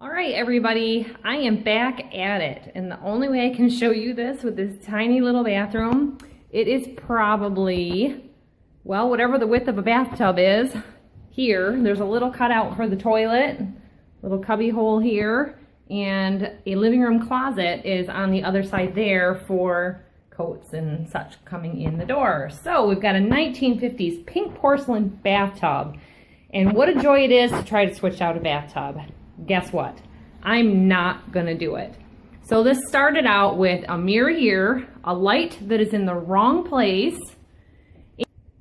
All right, everybody, I am back at it. And the only way I can show you this with this tiny little bathroom, it is probably, well, whatever the width of a bathtub is. Here, there's a little cutout for the toilet, little cubby hole here, and a living room closet is on the other side there for coats and such coming in the door. So we've got a 1950s pink porcelain bathtub. And what a joy it is to try to switch out a bathtub. Guess what? I'm not gonna do it. So this started out with a mirror here, a light that is in the wrong place,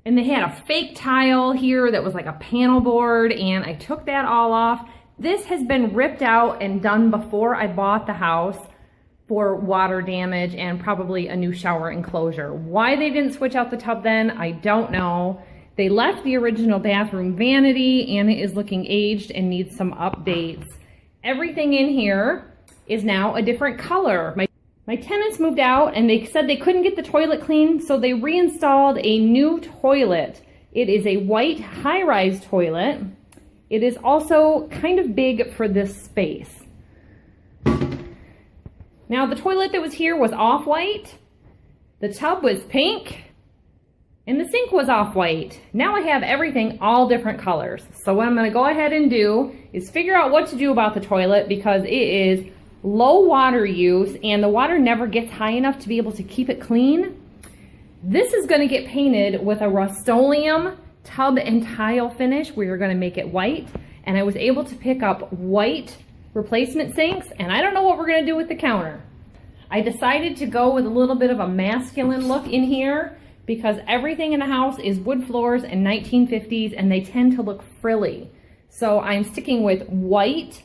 and they had a fake tile here that was like a panel board, and I took that all off. This has been ripped out and done before I bought the house for water damage and probably a new shower enclosure. Why they didn't switch out the tub then, I don't know. They left the original bathroom vanity and it is looking aged and needs some updates. Everything in here is now a different color. My tenants moved out and they said they couldn't get the toilet clean, so they reinstalled a new toilet. It is a white high-rise toilet. It is also kind of big for this space. Now the toilet that was here was off-white, the tub was pink, and the sink was off-white. Now I have everything all different colors. So what I'm gonna go ahead and do is figure out what to do about the toilet because it is low water use and the water never gets high enough to be able to keep it clean. This is gonna get painted with a Rustoleum tub and tile finish. We're gonna make it white. And I was able to pick up white replacement sinks, and I don't know what we're gonna do with the counter. I decided to go with a little bit of a masculine look in here because everything in the house is wood floors and 1950s and they tend to look frilly. So I'm sticking with white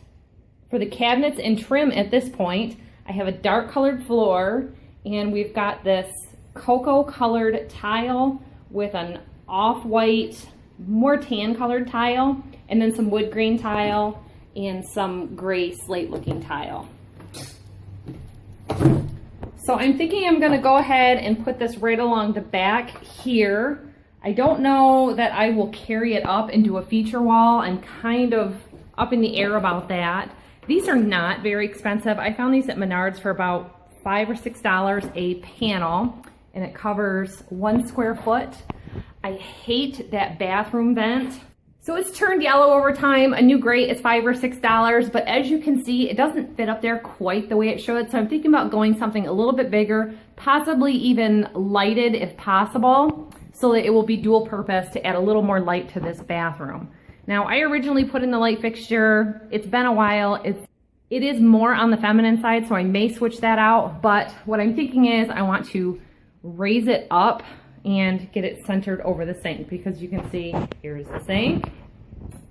for the cabinets and trim at this point. I have a dark colored floor and we've got this cocoa colored tile with an off-white, more tan colored tile, and then some wood grain tile and some gray slate looking tile. So I'm thinking I'm gonna go ahead and put this right along the back here. I don't know that I will carry it up into a feature wall. I'm kind of up in the air about that. These are not very expensive. I found these at Menards for about $5 or $6 a panel, and it covers 1 square foot. I hate that bathroom vent. So it's turned yellow over time. A new grate is $5 or $6, but as you can see, it doesn't fit up there quite the way it should. So I'm thinking about going something a little bit bigger, possibly even lighted if possible, so that it will be dual purpose to add a little more light to this bathroom. Now, I originally put in the light fixture. It's been a while. It is more on the feminine side, so I may switch that out. But what I'm thinking is I want to raise it up and get it centered over the sink, because you can see here's the sink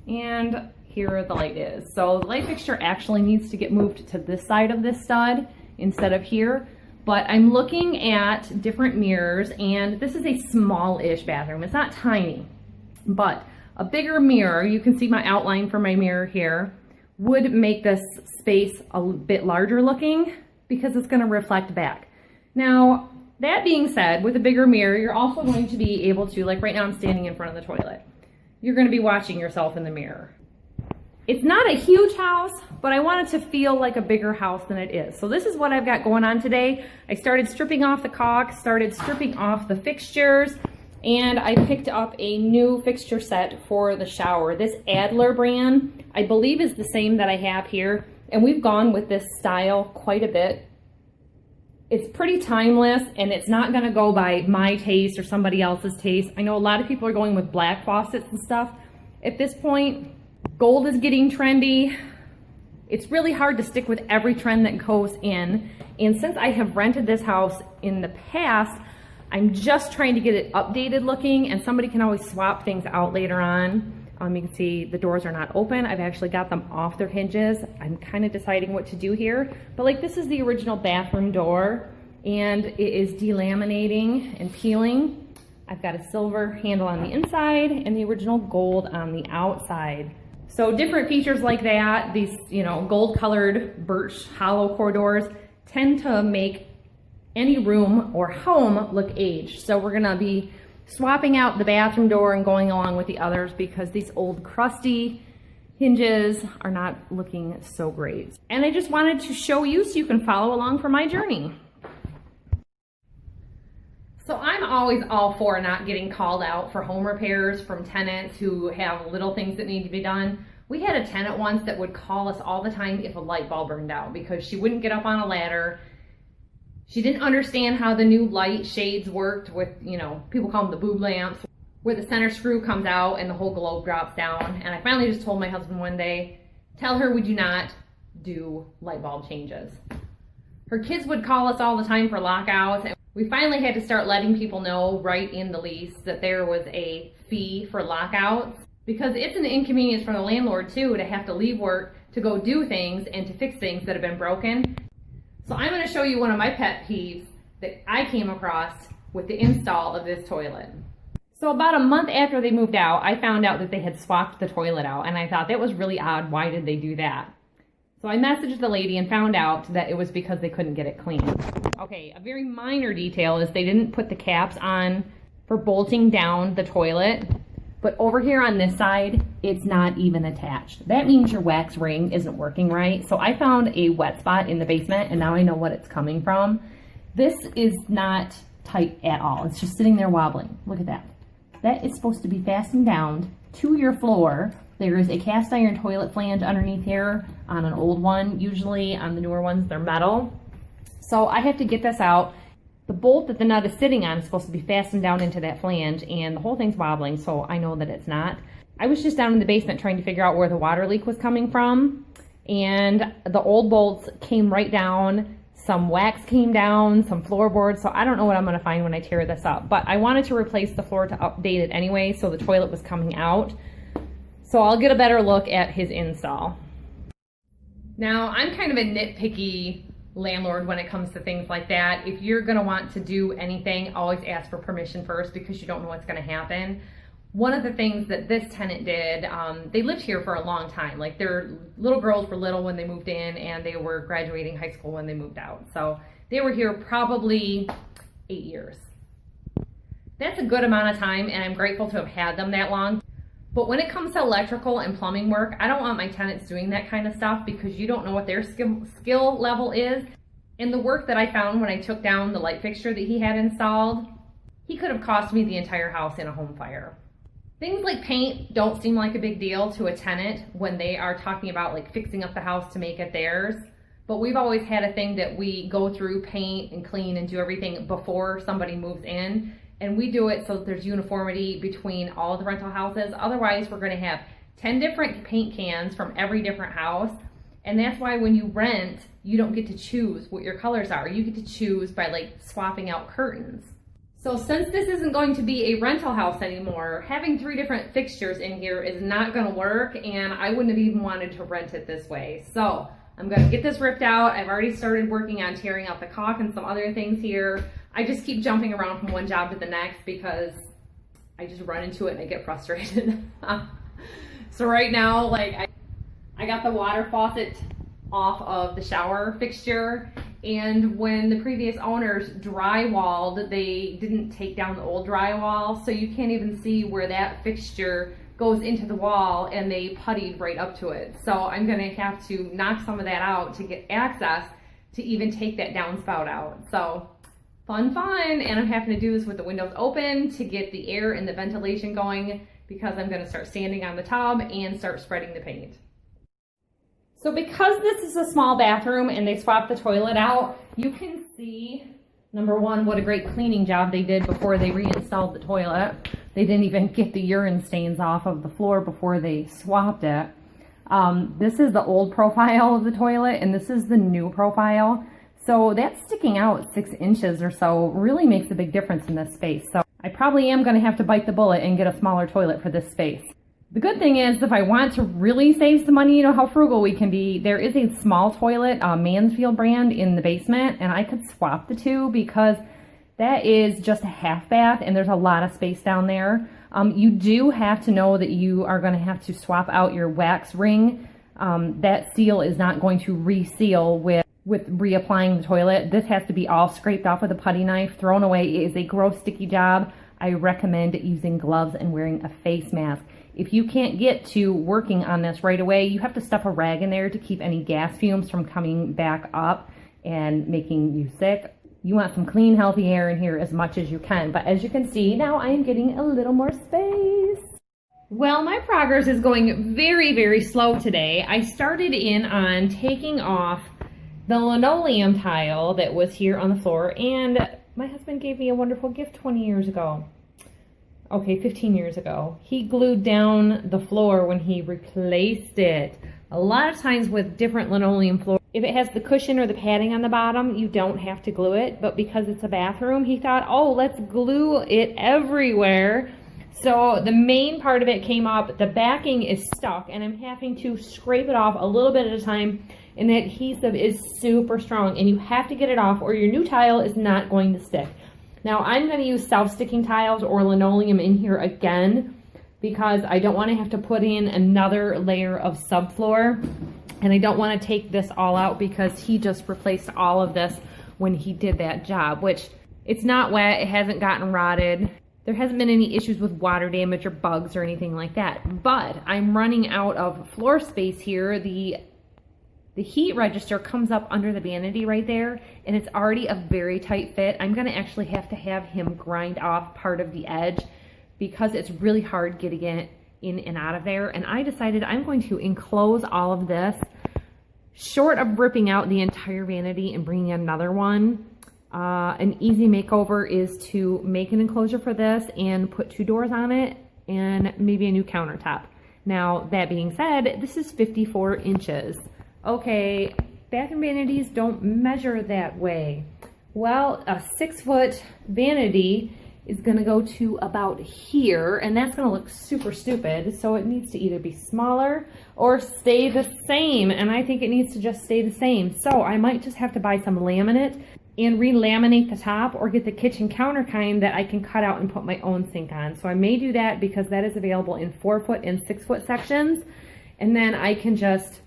and here the light is. So the light fixture actually needs to get moved to this side of this stud instead of here. But I'm looking at different mirrors, and this is a small-ish bathroom. It's not tiny, but a bigger mirror, you can see my outline for my mirror here, would make this space a bit larger looking because it's going to reflect back. Now, that being said, with a bigger mirror, you're also going to be able to, like right now I'm standing in front of the toilet, you're going to be watching yourself in the mirror. It's not a huge house, but I want it to feel like a bigger house than it is. So this is what I've got going on today. I started stripping off the caulk, started stripping off the fixtures, and I picked up a new fixture set for the shower. This Adler brand, I believe, is the same that I have here, and we've gone with this style quite a bit. It's pretty timeless, and it's not gonna go by my taste or somebody else's taste. I know a lot of people are going with black faucets and stuff. At this point, gold is getting trendy. It's really hard to stick with every trend that goes in. And since I have rented this house in the past, I'm just trying to get it updated looking, and somebody can always swap things out later on. You can see the doors are not open. I've actually got them off their hinges. I'm kind of deciding what to do here. But like, this is the original bathroom door, and it is delaminating and peeling. I've got a silver handle on the inside and the original gold on the outside. So different features like that, these, you know, gold colored birch hollow core doors tend to make any room or home look aged. So we're gonna be swapping out the bathroom door and going along with the others because these old crusty hinges are not looking so great. And I just wanted to show you so you can follow along for my journey. So I'm always all for not getting called out for home repairs from tenants who have little things that need to be done. We had a tenant once that would call us all the time if a light bulb burned out because she wouldn't get up on a ladder. She didn't understand how the new light shades worked with, you know, people call them the boob lamps, where the center screw comes out and the whole globe drops down. And I finally just told my husband one day, tell her we do not do light bulb changes. Her kids would call us all the time for lockouts. And we finally had to start letting people know right in the lease that there was a fee for lockouts, because it's an inconvenience for the landlord too to have to leave work to go do things and to fix things that have been broken. So I'm going to show you one of my pet peeves that I came across with the install of this toilet. So about a month after they moved out, I found out that they had swapped the toilet out, and I thought that was really odd. Why did they do that? So I messaged the lady and found out that it was because they couldn't get it clean. Okay, a very minor detail is they didn't put the caps on for bolting down the toilet, but over here on this side, it's not even attached. That means your wax ring isn't working right. So I found a wet spot in the basement, and now I know what it's coming from. This is not tight at all. It's just sitting there wobbling. Look at that. That is supposed to be fastened down to your floor. There is a cast iron toilet flange underneath here on an old one. Usually on the newer ones, they're metal. So I have to get this out. The bolt that the nut is sitting on is supposed to be fastened down into that flange, and the whole thing's wobbling, so I know that it's not. I was just down in the basement trying to figure out where the water leak was coming from, and the old bolts came right down. Some wax came down, some floorboards, so I don't know what I'm going to find when I tear this up. But I wanted to replace the floor to update it anyway, so the toilet was coming out. So I'll get a better look at his install. Now, I'm kind of a nitpicky landlord when it comes to things like that. If you're going to want to do anything, always ask for permission first, because you don't know what's going to happen. One of the things that this tenant did, they lived here for a long time. Like, their little girls were little when they moved in, and they were graduating high school when they moved out. So they were here probably 8 years. That's a good amount of time, and I'm grateful to have had them that long. But when it comes to electrical and plumbing work, I don't want my tenants doing that kind of stuff, because you don't know what their skill level is. And the work that I found when I took down the light fixture that he had installed, he could have cost me the entire house in a home fire. Things like paint don't seem like a big deal to a tenant when they are talking about like fixing up the house to make it theirs. But we've always had a thing that we go through, paint and clean and do everything before somebody moves in. And we do it so that there's uniformity between all of the rental houses. Otherwise, we're going to have 10 different paint cans from every different house. And that's why when you rent, you don't get to choose what your colors are. You get to choose by like swapping out curtains. So since this isn't going to be a rental house anymore, having 3 different fixtures in here is not going to work, and I wouldn't have even wanted to rent it this way. So I'm going to get this ripped out. I've already started working on tearing out the caulk and some other things here. I just keep jumping around from one job to the next because I just run into it and I get frustrated. So right now, like I got the water faucet off of the shower fixture, and when the previous owners drywalled, they didn't take down the old drywall, so you can't even see where that fixture goes into the wall, and they puttied right up to it. So I'm gonna have to knock some of that out to get access to even take that downspout out. So fun, and I'm having to do this with the windows open to get the air and the ventilation going, because I'm gonna start sanding on the tub and start spreading the paint. So because this is a small bathroom and they swapped the toilet out, you can see, number one, what a great cleaning job they did before they reinstalled the toilet. They didn't even get the urine stains off of the floor before they swapped it. This is the old profile of the toilet, and this is the new profile. So that sticking out 6 inches or so really makes a big difference in this space. So I probably am going to have to bite the bullet and get a smaller toilet for this space. The good thing is, if I want to really save some money, you know how frugal we can be, there is a small toilet, Mansfield brand, in the basement, and I could swap the two because that is just a half bath and there's a lot of space down there. You do have to know that you are going to have to swap out your wax ring. That seal is not going to reseal with reapplying the toilet. This has to be all scraped off with a putty knife, thrown away. It is a gross, sticky job. I recommend using gloves and wearing a face mask. If you can't get to working on this right away, you have to stuff a rag in there to keep any gas fumes from coming back up and making you sick. You want some clean, healthy air in here as much as you can. But as you can see, now I am getting a little more space. Well, my progress is going very, very slow today. I started in on taking off the linoleum tile that was here on the floor, and my husband gave me a wonderful gift 20 years ago. Okay, 15 years ago. He glued down the floor when he replaced it. A lot of times with different linoleum floors, if it has the cushion or the padding on the bottom, you don't have to glue it. But because it's a bathroom, he thought, oh, let's glue it everywhere. So the main part of it came up. The backing is stuck, and I'm having to scrape it off a little bit at a time. And the adhesive is super strong, and you have to get it off or your new tile is not going to stick. Now, I'm going to use self-sticking tiles or linoleum in here again because I don't want to have to put in another layer of subfloor, and I don't want to take this all out because he just replaced all of this when he did that job, which it's not wet, it hasn't gotten rotted. There hasn't been any issues with water damage or bugs or anything like that, but I'm running out of floor space here. The heat register comes up under the vanity right there, and it's already a very tight fit. I'm gonna actually have to have him grind off part of the edge because it's really hard getting it in and out of there. And I decided I'm going to enclose all of this, short of ripping out the entire vanity and bringing another one. An easy makeover is to make an enclosure for this and put 2 doors on it and maybe a new countertop. Now, that being said, this is 54 inches. Okay, bathroom vanities don't measure that way. Well, a 6-foot vanity is gonna go to about here, and that's gonna look super stupid. So it needs to either be smaller or stay the same. And I think it needs to just stay the same. So I might just have to buy some laminate and re-laminate the top, or get the kitchen counter kind that I can cut out and put my own sink on. So I may do that because that is available in 4-foot and 6-foot sections. And then I can just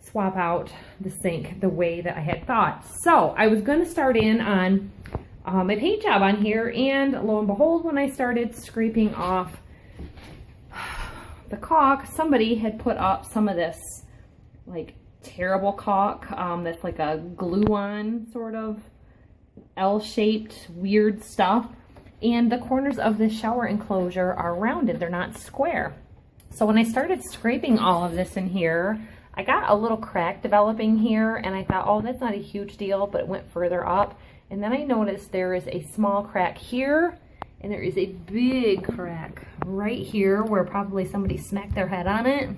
swap out the sink the way that I had thought. So I was going to start in on my paint job on here, and lo and behold, when I started scraping off the caulk, somebody had put up some of this like terrible caulk that's like a glue-on sort of L-shaped weird stuff, and the corners of the shower enclosure are rounded, they're not square. So when I started scraping all of this in here, I got a little crack developing here, and I thought, oh, that's not a huge deal, but it went further up. And then I noticed there is a small crack here, and there is a big crack right here where probably somebody smacked their head on it.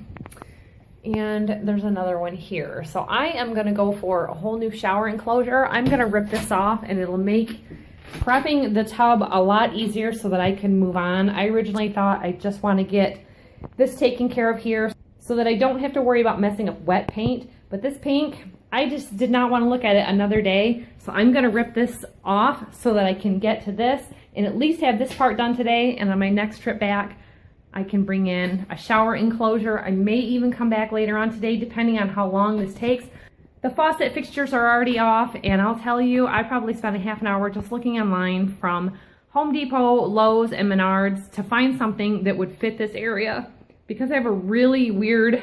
And there's another one here. So I am gonna go for a whole new shower enclosure. I'm gonna rip this off, and it'll make prepping the tub a lot easier so that I can move on. I originally thought I just wanna get this taken care of here so that I don't have to worry about messing up wet paint. But this pink, I just did not want to look at it another day. So I'm gonna rip this off so that I can get to this and at least have this part done today. And on my next trip back, I can bring in a shower enclosure. I may even come back later on today, depending on how long this takes. The faucet fixtures are already off, and I'll tell you, I probably spent a half an hour just looking online from Home Depot, Lowe's, and Menards to find something that would fit this area. Because I have a really weird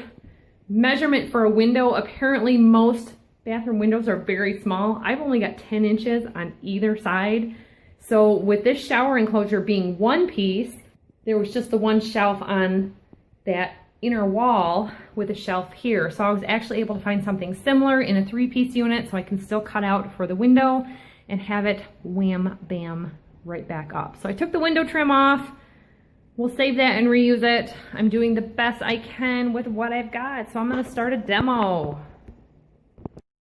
measurement for a window. Apparently most bathroom windows are very small. I've only got 10 inches on either side. So with this shower enclosure being one piece, there was just the one shelf on that inner wall with a shelf here. So I was actually able to find something similar in a 3-piece unit, so I can still cut out for the window and have it wham bam right back up. So I took the window trim off. We'll save that and reuse it. I'm doing the best I can with what I've got, so I'm gonna start a demo.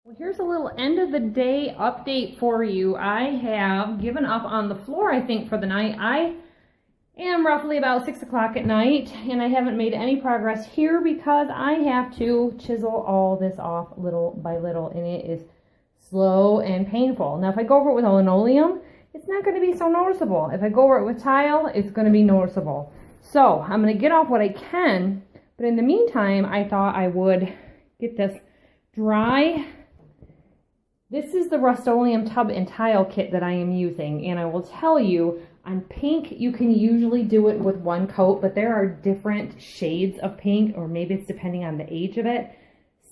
Well, here's a little end of the day update for you. I have given up on the floor, I think, for the night. I am roughly about 6 o'clock at night, and I haven't made any progress here because I have to chisel all this off little by little, and it is slow and painful. Now, if I go over it with a linoleum, it's not going to be so noticeable. If I go over it with tile, it's going to be noticeable. So I'm going to get off what I can, but in the meantime, I thought I would get this dry. This is the Rustoleum tub and tile kit that I am using, and I will tell you, On pink, you can usually do it with one coat, but there are different shades of pink, or maybe it's depending on the age of it.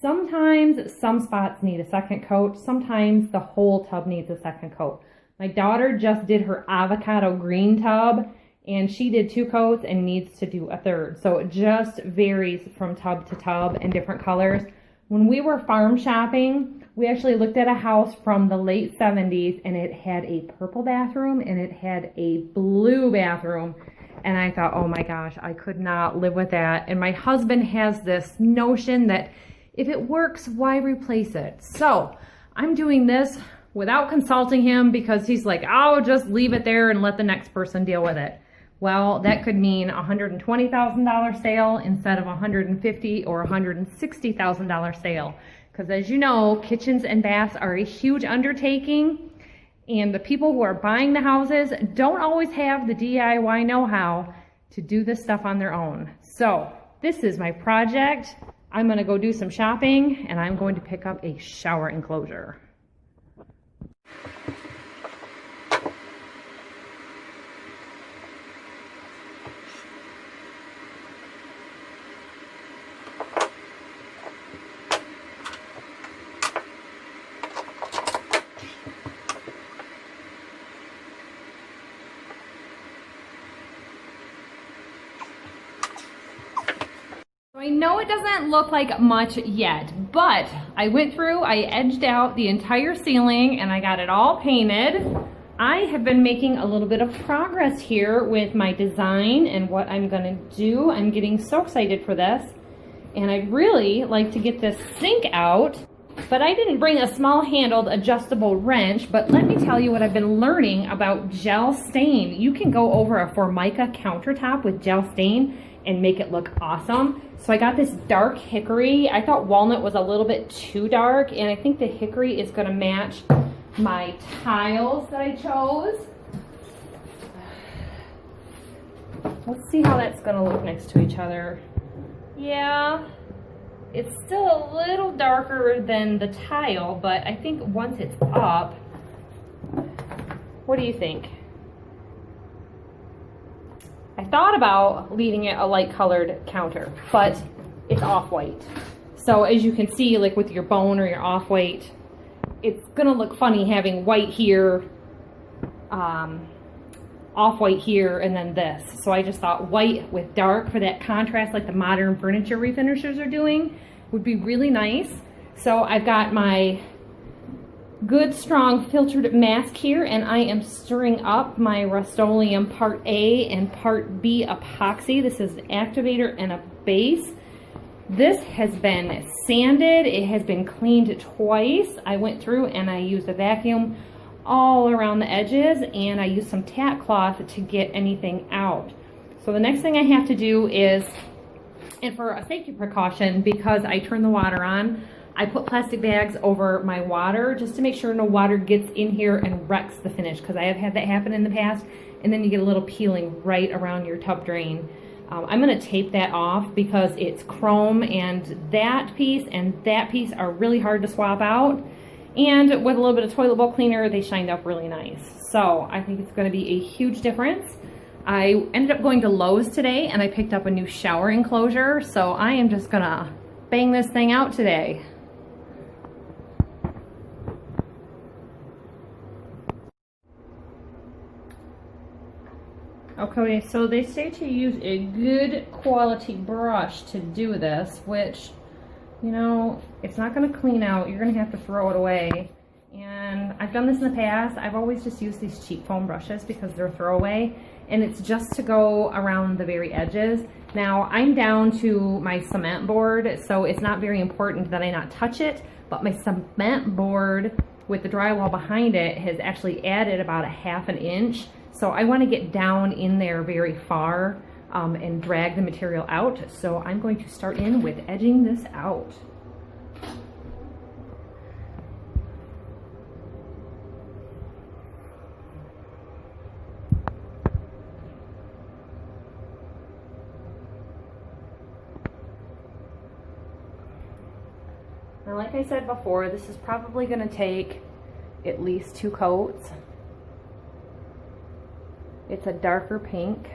Sometimes some spots need a second coat. Sometimes the whole tub needs a second coat. My daughter just did her avocado green tub, and she did 2 coats and needs to do a third. So it just varies from tub to tub and different colors. When we were farm shopping, we actually looked at a house from the late 70s, and it had a purple bathroom and it had a blue bathroom. And I thought, oh my gosh, I could not live with that. And my husband has this notion that if it works, why replace it? So I'm doing this without consulting him because he's like, oh, just leave it there and let the next person deal with it. Well, that could mean a $120,000 sale instead of $150,000 or $160,000 sale. Because as you know, kitchens and baths are a huge undertaking, and the people who are buying the houses don't always have the DIY know-how to do this stuff on their own. So this is my project. I'm going to go do some shopping, and I'm going to pick up a shower enclosure. I know it doesn't look like much yet, but I went through, I edged out the entire ceiling and I got it all painted. I have been making a little bit of progress here with my design and what I'm gonna do. I'm getting so excited for this, and I'd really like to get this sink out, but I didn't bring a small handled adjustable wrench. But let me tell you what I've been learning about gel stain. You can go over a Formica countertop with gel stain and make it look awesome. So I got this dark hickory. I thought walnut was a little bit too dark, and I think the hickory is gonna match my tiles that I chose. Let's see how that's gonna look next to each other. Yeah, it's still a little darker than the tile, but I think once it's up, what do you think? I thought about leaving it a light colored counter, but it's off-white. So as you can see, like with your bone or your off-white, it's gonna look funny having white here, off-white here, and then this. So I just thought white with dark for that contrast, like the modern furniture refinishers are doing, would be really nice. So I've got my good strong filtered mask here, and I am stirring up my Rustoleum Part A and Part B epoxy. This is an activator and a base. This has been sanded. It has been cleaned twice. I went through and I used a vacuum all around the edges, and I used some tack cloth to get anything out. So the next thing I have to do is, and for a safety precaution, because I turn the water on, I put plastic bags over my water just to make sure no water gets in here and wrecks the finish, because I have had that happen in the past, and then you get a little peeling right around your tub drain. I'm going to tape that off because it's chrome, and that piece are really hard to swap out. And with a little bit of toilet bowl cleaner, they shined up really nice. So I think it's going to be a huge difference. I ended up going to Lowe's today and I picked up a new shower enclosure. So I am just going to bang this thing out today. Okay, so they say to use a good quality brush to do this, which, you know, it's not going to clean out. You're going to have to throw it away. And I've done this in the past. I've always just used these cheap foam brushes because they're throwaway, and it's just to go around the very edges. Now, I'm down to my cement board, so it's not very important that I not touch it, but my cement board with the drywall behind it has actually added about a ½ an inch. So I want to get down in there very far and drag the material out. So I'm going to start in with edging this out. Now, like I said before, this is probably going to take at least 2 coats. It's a darker pink.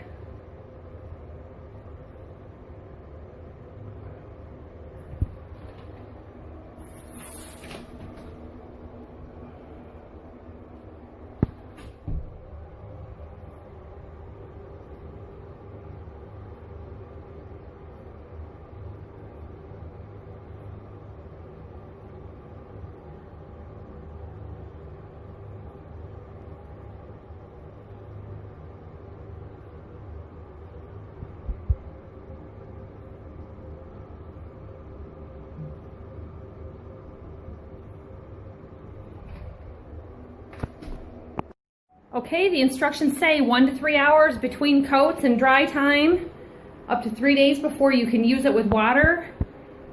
Okay, the instructions say 1 to 3 hours between coats and dry time, up to 3 days before you can use it with water.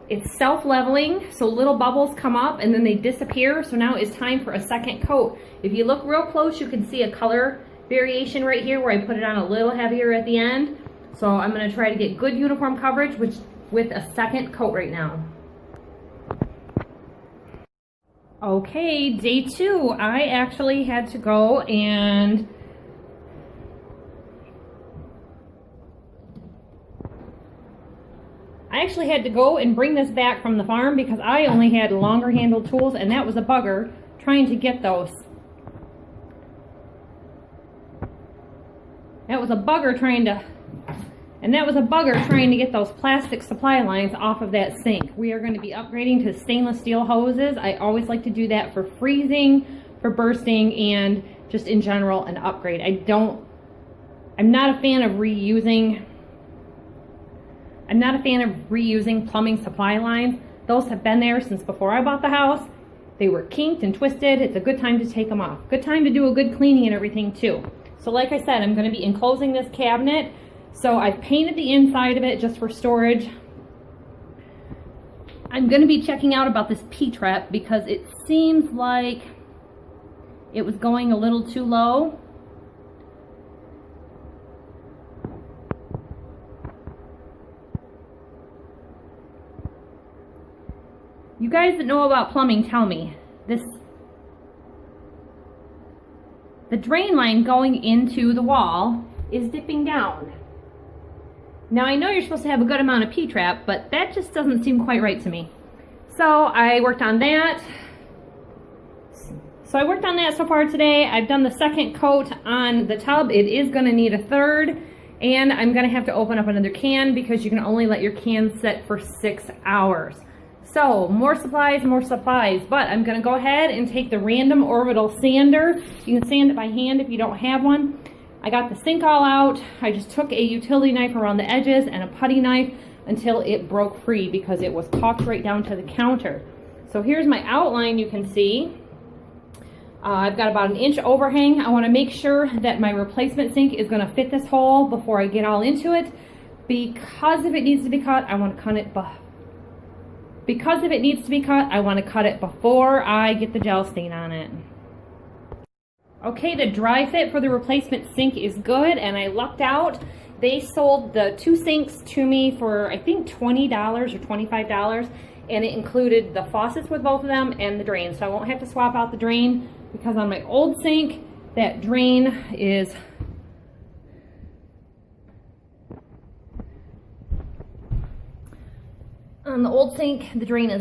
It's self-leveling, so little bubbles come up and then they disappear, so now it's time for a second coat. If you look real close, you can see a color variation right here where I put it on a little heavier at the end. So I'm going to try to get good uniform coverage with a second coat right now. Okay, day 2, I actually had to go and bring this back from the farm because I only had longer handled tools, and that was a bugger trying to get those. That was a bugger trying to get those plastic supply lines off of that sink. We are going to be upgrading to stainless steel hoses. I always like to do that for freezing, for bursting, and just in general an upgrade. I'm not a fan of reusing plumbing supply lines. Those have been there since before I bought the house. They were kinked and twisted. It's a good time to take them off. Good time to do a good cleaning and everything too. So like I said, I'm going to be enclosing this cabinet. So I've painted the inside of it just for storage. I'm going to be checking out about this P-trap because it seems like it was going a little too low. You guys that know about plumbing, tell me. The drain line going into the wall is dipping down. Now I know you're supposed to have a good amount of P-trap, but that just doesn't seem quite right to me. So I worked on that. So far today. I've done the second coat on the tub. It is going to need a third, and I'm going to have to open up another can because you can only let your can sit for 6 hours. So more supplies, but I'm going to go ahead and take the random orbital sander. You can sand it by hand if you don't have one. I got the sink all out. I just took a utility knife around the edges and a putty knife until it broke free because it was caulked right down to the counter. So here's my outline. You can see I've got about an inch overhang. I want to make sure that my replacement sink is going to fit this hole before I get all into it, because if it needs to be cut, I want to cut it cut it before I get the gel stain on it. Okay, the dry fit for the replacement sink is good, and I lucked out. They sold the 2 sinks to me for I think $20 or $25, and it included the faucets with both of them and the drain, so I won't have to swap out the drain, because on my old sink that drain is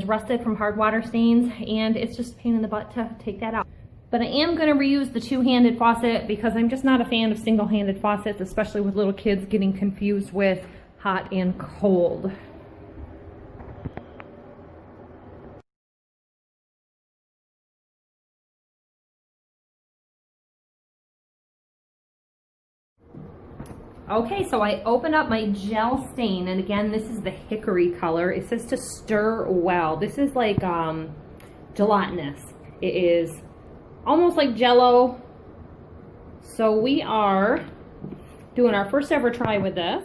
rusted from hard water stains, and it's just a pain in the butt to take that out. But I am going to reuse the two-handed faucet because I'm just not a fan of single-handed faucets, especially with little kids getting confused with hot and cold. Okay, so I open up my gel stain, and again, this is the hickory color. It says to stir well. This is like gelatinous. It is almost like Jello. So we are doing our first ever try with this.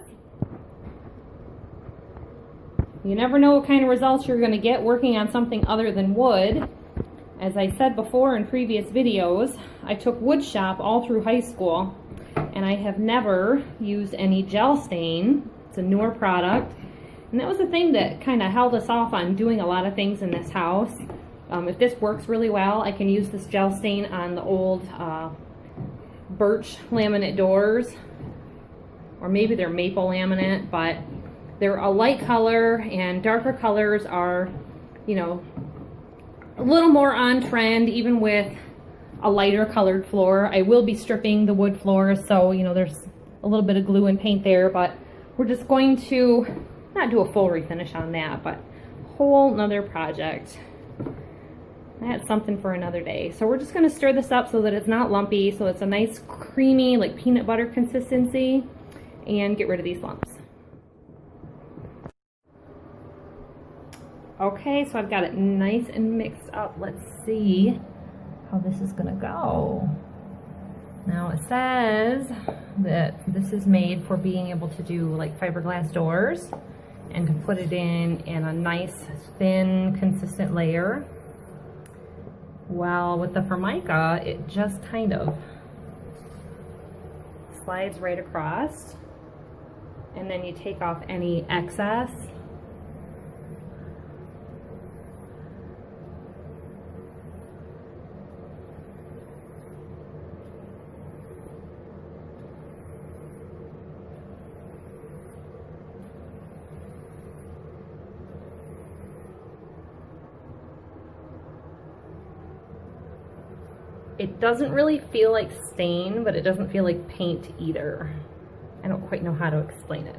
You never know what kind of results you're going to get working on something other than wood. As I said before in previous videos, I took wood shop all through high school, and I have never used any gel stain. It's a newer product, and that was the thing that kind of held us off on doing a lot of things in this house. If this works really well, I can use this gel stain on the old birch laminate doors, or maybe they're maple laminate, but they're a light color, and darker colors are, you know, a little more on trend even with a lighter colored floor. I will be stripping the wood floors, so you know there's a little bit of glue and paint there, but we're just going to not do a full refinish on that, but whole nother project. That's something for another day. So we're just going to stir this up so that it's not lumpy, so it's a nice creamy like peanut butter consistency, and get rid of these lumps. Okay, so I've got it nice and mixed up. Let's see how this is gonna go. Now it says that this is made for being able to do like fiberglass doors and to put it in a nice thin consistent layer. Well, with the Formica, it just kind of slides right across, and then you take off any excess. It doesn't really feel like stain, but it doesn't feel like paint either. I don't quite know how to explain it.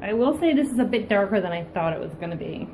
I will say this is a bit darker than I thought it was going to be.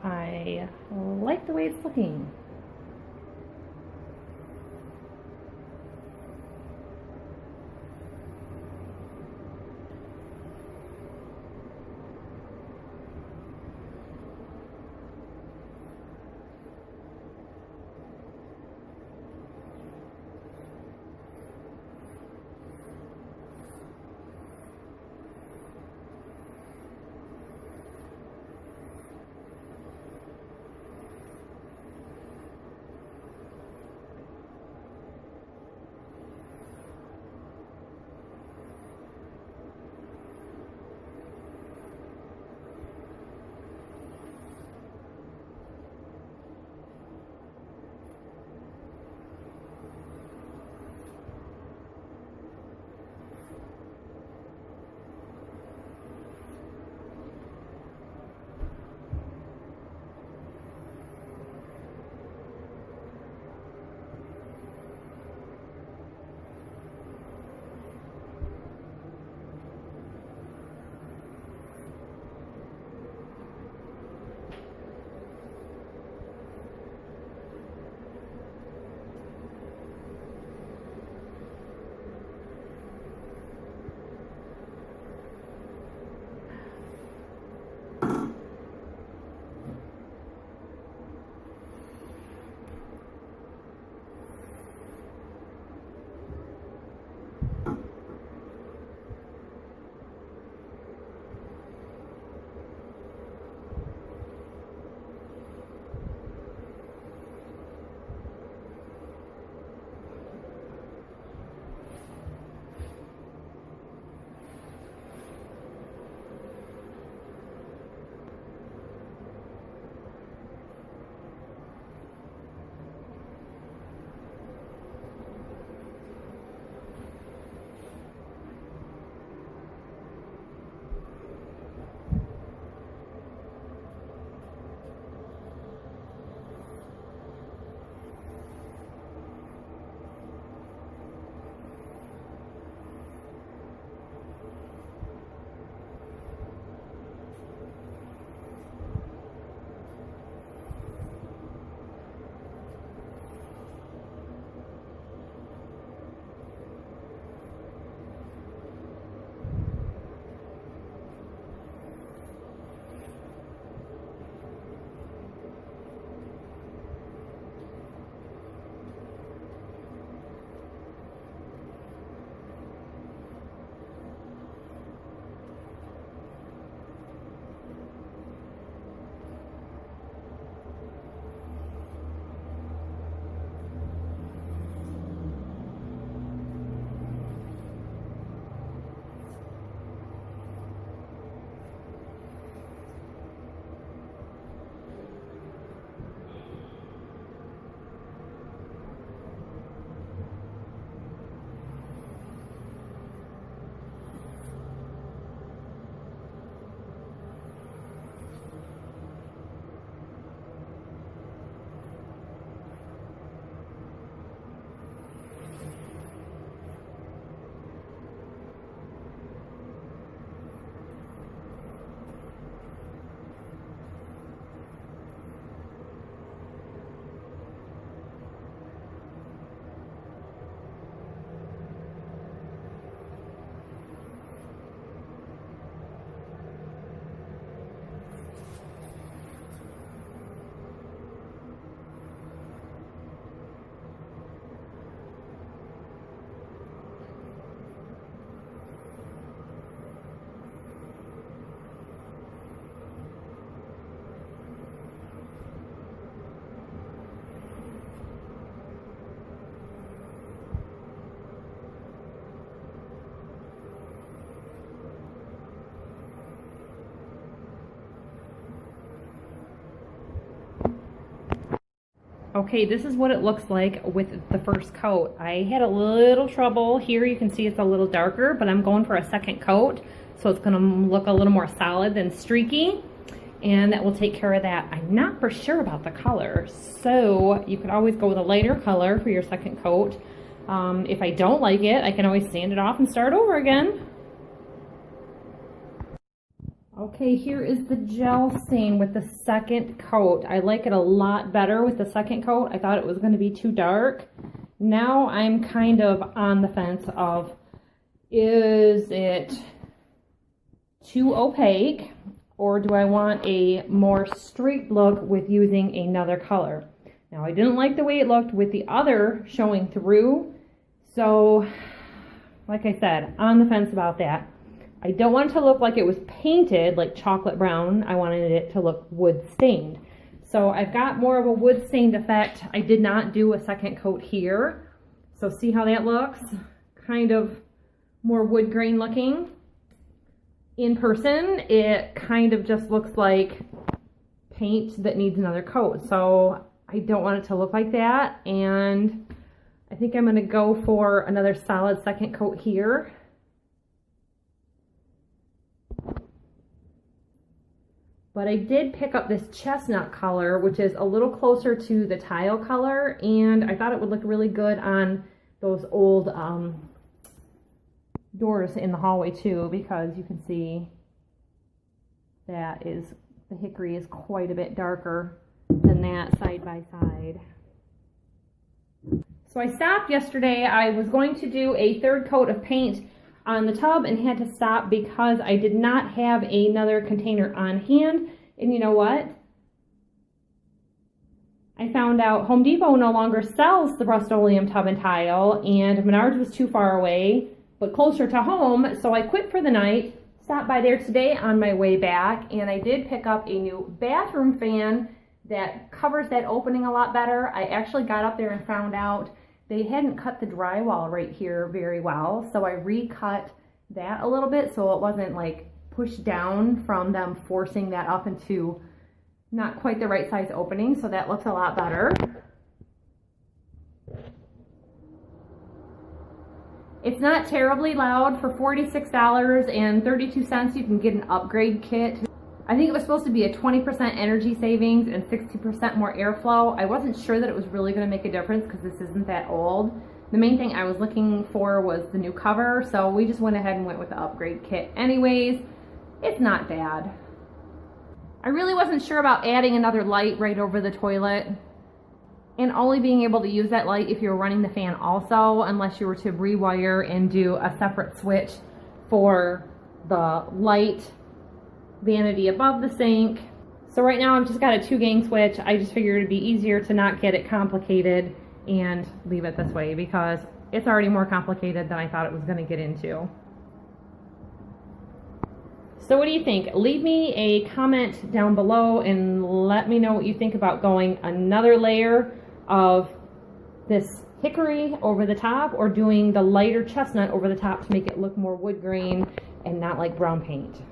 I like the way it's looking. Okay, this is what it looks like with the first coat. I had a little trouble here. You can see it's a little darker, but I'm going for a second coat, so it's gonna look a little more solid than streaky, and that will take care of that. I'm not for sure about the color, so you could always go with a lighter color for your second coat. If I don't like it, I can always sand it off and start over again. Okay, here is the gel stain with the second coat. I like it a lot better with the second coat. I thought it was going to be too dark. Now I'm kind of on the fence of, is it too opaque, or do I want a more straight look with using another color? Now, I didn't like the way it looked with the other showing through, so like I said, on the fence about that. I don't want it to look like it was painted like chocolate brown. I wanted it to look wood stained. So I've got more of a wood stained effect. I did not do a second coat here. So see how that looks? Kind of more wood grain looking. In person, it kind of just looks like paint that needs another coat. So I don't want it to look like that. And I think I'm gonna go for another solid second coat here. But I did pick up this chestnut color, which is a little closer to the tile color, and I thought it would look really good on those old doors in the hallway too, because you can see that is, the hickory is quite a bit darker than that side by side. So I stopped yesterday. I was going to do a third coat of paint on the tub and had to stop because I did not have another container on hand. And you know what? I found out Home Depot no longer sells the Rustoleum tub and tile, and Menards was too far away, but closer to home, so I quit for the night, stopped by there today on my way back, and I did pick up a new bathroom fan that covers that opening a lot better. I actually got up there and found out they hadn't cut the drywall right here very well, so I recut that a little bit so it wasn't like pushed down from them forcing that up into not quite the right size opening, so that looks a lot better. It's not terribly loud. For $46.32 you can get an upgrade kit. I think it was supposed to be a 20% energy savings and 60% more airflow. I wasn't sure that it was really going to make a difference because this isn't that old. The main thing I was looking for was the new cover, so we just went ahead and went with the upgrade kit. Anyways, it's not bad. I really wasn't sure about adding another light right over the toilet and only being able to use that light if you were running the fan also, unless you were to rewire and do a separate switch for the light vanity above the sink. So right now I've just got a 2-gang switch. I just figured it'd be easier to not get it complicated and leave it this way because it's already more complicated than I thought it was going to get into. So what do you think? Leave me a comment down below and let me know what you think about going another layer of this hickory over the top or doing the lighter chestnut over the top to make it look more wood grain and not like brown paint.